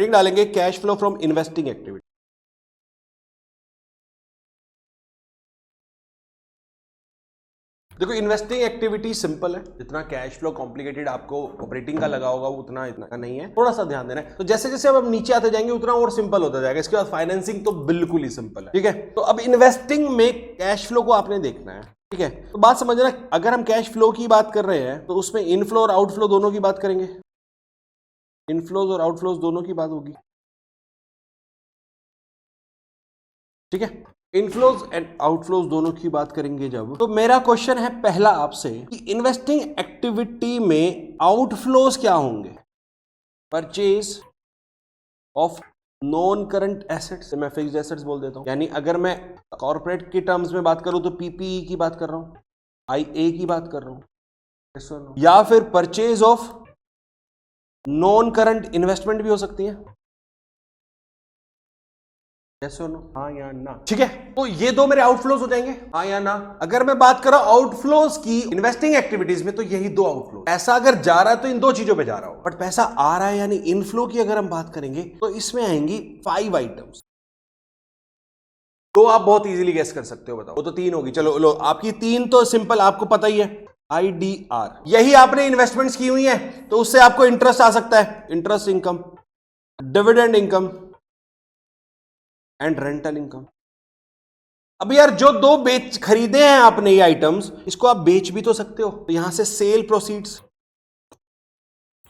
Heading डालेंगे cash flow from investing activity. देखो investing activity simple है, जितना कैश फ्लो कॉम्प्लिकेटेड आपको ऑपरेटिंग का लगा होगा उतना इतना नहीं है, थोड़ा सा ध्यान देना है। तो जैसे जैसे अब हम नीचे आते जाएंगे उतना और सिंपल होता जाएगा। इसके बाद फाइनेंसिंग तो बिल्कुल ही सिंपल है, ठीक है। तो अब इन्वेस्टिंग में कैश फ्लो को आपने देखना है, ठीक है। तो बात समझना, अगर हम कैश फ्लो की बात कर रहे हैं तो उसमें इनफ्लो और आउटफ्लो दोनों की बात करेंगे, इनफ्लोज और आउटफ्लोज दोनों की बात होगी, ठीक है। इनफ्लोज एंड आउटफ्लोज दोनों की बात करेंगे जब, तो मेरा क्वेश्चन है पहला आपसे कि इन्वेस्टिंग एक्टिविटी में आउटफ्लोज क्या होंगे? Purchase of non current assets, मैं फिक्स्ड एसेट्स बोल देता हूं, यानी अगर मैं कॉर्पोरेट की टर्म्स में बात करूं तो पीपीई की बात कर रहा हूं, आईए की बात कर रहा हूं, या फिर purchase of non current investment भी हो सकती है, हाँ या ना, ठीक है। तो ये दो मेरे आउटफ्लोज हो जाएंगे, हाँ या ना। अगर मैं बात कर रहा हूं आउटफ्लोज की इन्वेस्टिंग एक्टिविटीज में, तो यही दो आउटफ्लो, पैसा अगर जा रहा है तो इन दो चीजों पे जा रहा हो, बट पैसा आ रहा है यानी इनफ्लो की अगर हम बात करेंगे तो इसमें आएंगी 5 आइटम्स। तो आप बहुत इजीली गेस कर सकते हो, बताओ। वो तो 3 होगी, चलो लो आपकी 3 तो सिंपल, आपको पता ही है, आईडीआर, यही आपने इन्वेस्टमेंट्स की हुई है तो उससे आपको इंटरेस्ट आ सकता है, interest income, dividend income and rental income. अब यार जो दो बेच खरीदे हैं आपने ये आइटम्स, इसको आप बेच भी तो सकते हो, तो यहां से sale proceeds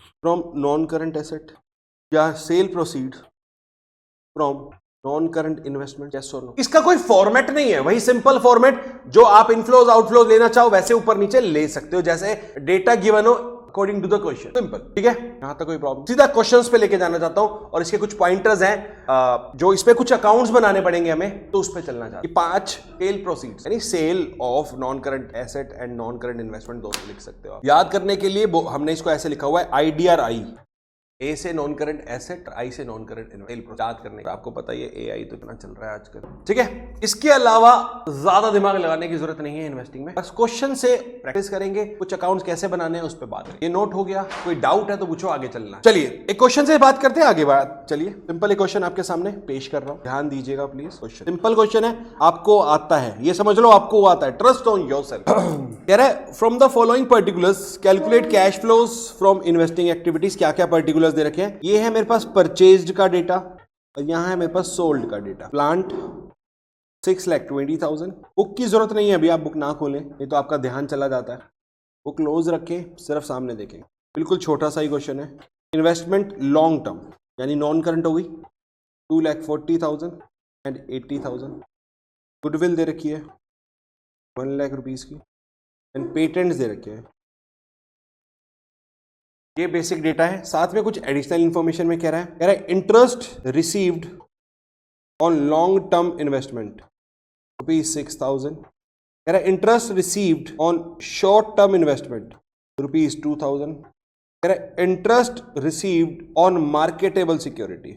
from non current asset या sale proceed from non current investment, yes और नो। इसका कोई फॉर्मेट नहीं है, वही सिंपल फॉर्मेट जो आप इनफ्लोज आउटफ्लोज लेना चाहो वैसे ऊपर नीचे ले सकते हो, जैसे डेटा गिवन हो according to the question, simple, ठीक है। यहां तक कोई प्रॉब्लम? सीधा क्वेश्चंस पे लेके जाना चाहता हूं और इसके कुछ पॉइंटर्स हैं जो इस पे कुछ अकाउंट्स बनाने पड़ेंगे हमें, तो उस पे चलना चाहता हूं। 5 सेल प्रोसीड्स यानी sale of non current asset and non current investment दोनों लिख सकते हो आप। याद करने के लिए हमने इसको ऐसे लिखा हुआ है आईडीआरआई, ए से नॉन करंट एसेट, आई से नॉन करंट इन्वेस्टमेंट, याद करने का आपको पता ही है एआई तो इतना चल रहा है आजकल, ठीक है। इसके अलावा ज्यादा दिमाग लगाने की जरूरत नहीं है इन्वेस्टिंग में, बस क्वेश्चन से प्रैक्टिस करेंगे, कुछ अकाउंट्स कैसे बनाने हैं उस पर बात करेंगे। ये नोट हो गया, कोई डाउट है तो पूछो, आगे चलना। चलिए एक क्वेश्चन से बात करते हैं, आगे बात। चलिए सिंपल एक क्वेश्चन आपके सामने पेश कर रहा हूं, ध्यान दीजिएगा प्लीज। क्वेश्चन सिंपल क्वेश्चन है, आपको आता है, ये समझ लो आपको आता है, ट्रस्ट ऑन योरसेल्फ। कह रहा है from the following particulars calculate cash flows from investing activities. क्या क्या पर्टिकुलर्स दे रखे हैं? ये है मेरे पास परचेज्ड का डेटा और यहां है मेरे पास सोल्ड का डेटा। प्लांट 6,20,000, बुक की जरूरत नहीं है अभी, आप बुक ना खोलें नहीं तो आपका ध्यान चला जाता है, बुक क्लोज रखें, सिर्फ सामने देखें। बिल्कुल छोटा सा ही क्वेश्चन है। इन्वेस्टमेंट लॉन्ग टर्म यानी नॉन करंट हो गई 2,40,000 एंड 80,000। गुडविल दे रखी है 1 लाख रुपीज की एंड पेटेंट्स दे रखे हैं। ये बेसिक डेटा है, साथ में कुछ एडिशनल इंफॉर्मेशन में कह रहा है interest received on long term investment ₹6,000। कह रहा है interest received on short term investment ₹2,000। कह रहा है interest received on marketable security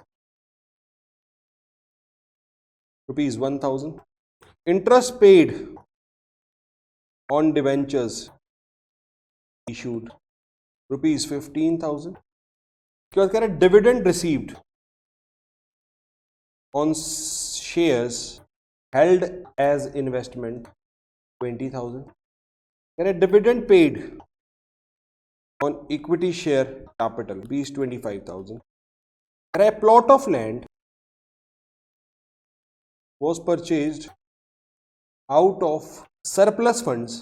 ₹1,000। Interest paid on debentures issued ₹15,000। उसके बाद कह रहा है dividend received on shares held as investment 20,000। कह रहा है dividend paid on equity share capital ₹25,000। कह रहा है plot of land was purchased out of surplus funds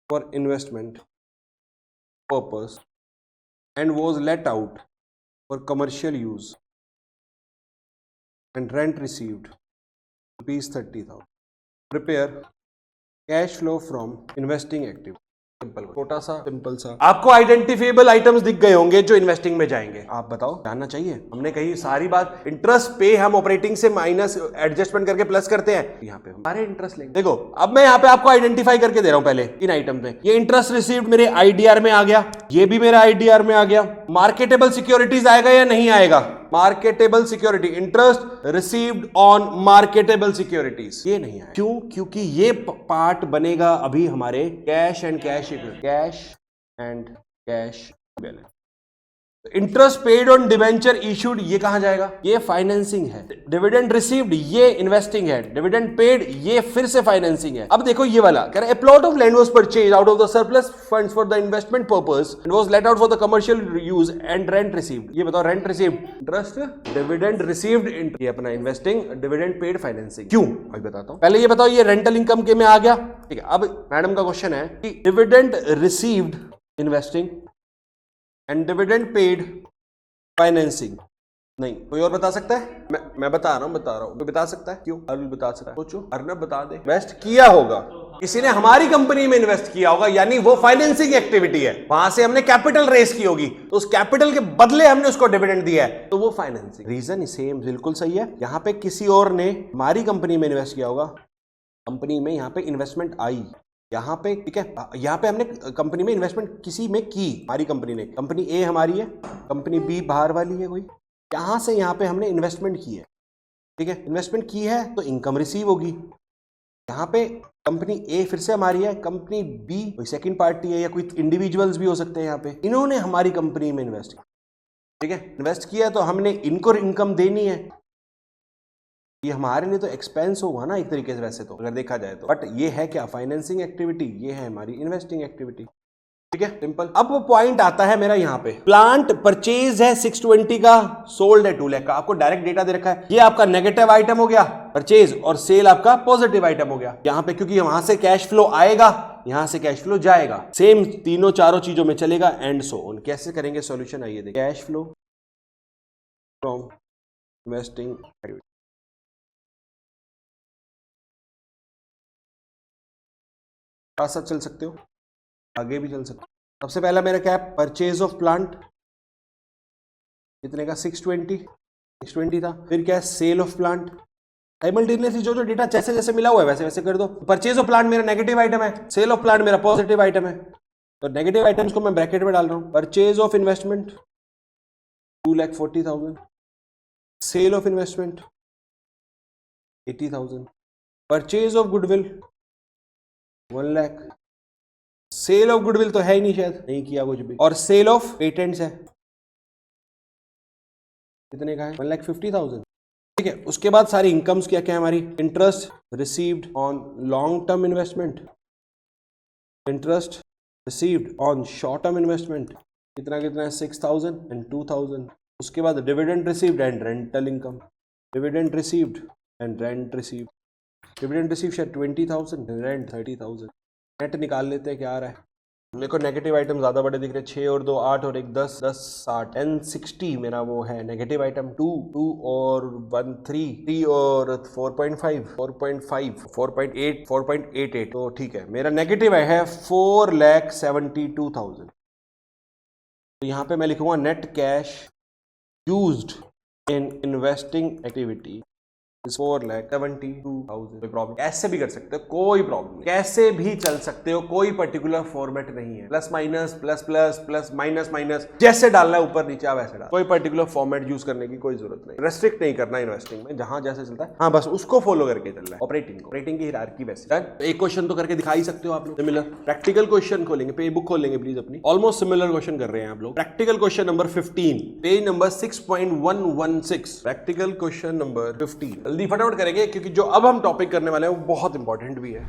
for investment purpose and was let out for commercial use and rent received ₹30,000. Prepare cash flow from investing activity. Simple, छोटा सा simple सा। आपको identifiable items दिख गए होंगे जो investing में जाएंगे। आप बताओ, जानना चाहिए। हमने कही सारी बात, इंटरेस्ट पे हम ऑपरेटिंग से माइनस एडजस्टमेंट करके प्लस करते हैं, यहाँ पे हम सारे इंटरेस्ट लेंगे। देखो अब मैं यहाँ पे आपको आइडेंटिफाई करके दे रहा हूं पहले इन आइटम में। ये इंटरेस्ट रिसीव्ड मेरे आईडीआर में आ गया, ये भी मेरा आईडीआर में आ गया। मार्केटेबल सिक्योरिटीज आएगा या नहीं आएगा? Marketable security, interest received on marketable securities, ये नहीं आएगा। क्यों? क्योंकि ये पार्ट बनेगा अभी हमारे cash and cash balance. Interest paid on debenture issued, ये कहां जाएगा? ये फाइनेंसिंग है। डिविडेंड रिसीव्ड, ये इन्वेस्टिंग है। डिविडेंड पेड, ये फिर से फाइनेंसिंग है। अब देखो ये वाला कह रहा है, ए plot of land was purchased out of the surplus funds for the investment purpose and was let out for the commercial use and rent received. ये बताओ, rent received interest, dividend received ये अपना इन्वेस्टिंग, डिविडेंड पेड फाइनेंसिंग। क्यों? अभी बताता हूं। पहले ये बताओ, ये रेंटल इनकम के में आ गया, ठीक है। अब मैडम का क्वेश्चन है कि dividend received investing and dividend paid financing. नहीं, कोई और बता सकता है? मैं बता रहा हूं, कोई बता सकता है? क्यों? अरुण बता सकता है। सोचो, अर्नब बता दे। इन्वेस्ट किया होगा, किसी ने हमारी कंपनी में इन्वेस्ट किया होगा, यानी वो फाइनेंसिंग एक्टिविटी है। वहां से हमने कैपिटल रेस की होगी, तो उस कैपिटल के बदले हमने उसको डिविडेंड दिया है, तो वो फाइनेंसिंग। रीजन सेम, बिल्कुल सही है। यहां पे किसी और ने हमारी कंपनी में इन्वेस्ट किया होगा, कंपनी में यहां पे इन्वेस्टमेंट आई, यहां पे, ठीक है, यहां पे हमने कंपनी में इन्वेस्टमेंट किसी में की, हमारी कंपनी ने। कंपनी ए हमारी है, कंपनी बी बाहर वाली है कोई, यहां से यहां पे हमने इन्वेस्टमेंट की है, ठीक है। इन्वेस्टमेंट की है तो इनकम रिसीव होगी। यहां पे कंपनी ए फिर से हमारी है, कंपनी बी कोई सेकंड पार्टी है या कोई इंडिविजुअल्स भी हो सकते हैं। यहां पे इन्होंने हमारी कंपनी में इन्वेस्ट किया, ठीक है, इन्वेस्ट किया, तो हमने इनको इनकम देनी है। ये हमारे लिए तो एक्सपेंस होगा ना एक तरीके से, वैसे तो अगर देखा जाए तो, बट ये है क्या? फाइनेंसिंग एक्टिविटी, ये है हमारी इन्वेस्टिंग एक्टिविटी, ठीक है, सिंपल। अब वो पॉइंट आता है मेरा यहाँ पे, प्लांट परचेज है 620 का, सोल्ड है 2 लाख का। आपको डायरेक्ट डेटा दे रखा है, ये आपका नेगेटिव आइटम हो गया परचेज, और सेल आपका पॉजिटिव आइटम हो गया यहाँ पे, क्योंकि वहां से कैश फ्लो आएगा, यहां से कैश फ्लो जाएगा, सेम तीनों चारों चीजों में चलेगा, एंड सो ऑन। कैसे करेंगे सॉल्यूशन? आइए देखिए। Cash flow from investing activity, साथ चल सकते हो, आगे भी चल सकते हो। सबसे पहला मेरा क्या है? परचेज ऑफ प्लांट, कितने का? 620 था। फिर क्या है? Sale of plant. साइमल्टेनियसली जो डेटा जैसे जैसे मिला हुआ है वैसे वैसे कर दो। परचेज ऑफ प्लांट मेरा नेगेटिव आइटम है, सेल ऑफ प्लांट मेरा पॉजिटिव आइटम है, तो नेगेटिव आइटम्स को मैं ब्रैकेट में डाल रहा हूं। Purchase of investment 2,40,000, sale of investment 80,000, purchase of goodwill 1 lakh, sale of goodwill तो है ही नहीं, शायद नहीं किया कुछ भी, और सेल ऑफ पेटेंट्स है, कितने का है? 1,50,000, ठीक है। उसके बाद सारी इनकम्स क्या क्या है हमारी? Interest received on long term investment, interest received on short term investment, कितना कितना है? 6,000 एंड 2,000। उसके बाद dividend received and rental income, dividend received and rent received, dividend received शायद 20,000, रेंट 30,000। नेट निकाल लेते हैं क्या आ रहा है। मेरे को नेगेटिव आइटम ज्यादा बड़े दिख रहे हैं, 6 और 2 8 और 1 10, 10 60 10 60 मेरा वो है नेगेटिव आइटम। 2 2 और 1 3 3 और 4.5 4.5 4.8 4.88, तो ठीक है, मेरा नेगेटिव है 4,72,000। तो यहाँ पे मैं लिखूंगा net cash used in investing activity 4,72,000। कोई प्रॉब्लम? कैसे भी कर सकते हो, कोई प्रॉब्लम नहीं, कैसे भी चल सकते हो, कोई पर्टिकुलर फॉर्मेट नहीं है। Plus minus plus plus plus minus minus, जैसे डालना है ऊपर नीचे वैसे डाल, कोई पर्टिकुलर फॉर्मेट यूज करने की कोई जरूरत नहीं, रेस्ट्रिक्ट नहीं करना इन्वेस्टिंग में, जहां जैसे चलता है हाँ बस उसको फॉलो करके चल रहा है। ऑपरेटिंग की हिरार्की वैसे। एक क्वेश्चन तो करके दिखा ही सकते हो आप लोग, सिमिलर प्रैक्टिकल क्वेश्चन खोलेंगे, पे बुक खोलेंगे प्लीज अपनी, ऑलमोस्ट सिमिलर क्वेश्चन कर रहे हैं आप लोग। Practical question number 15, page number 6.116, practical question number 15। जल्दी फटाफट करेंगे क्योंकि जो अब हम टॉपिक करने वाले हैं वो बहुत इंपॉर्टेंट भी है।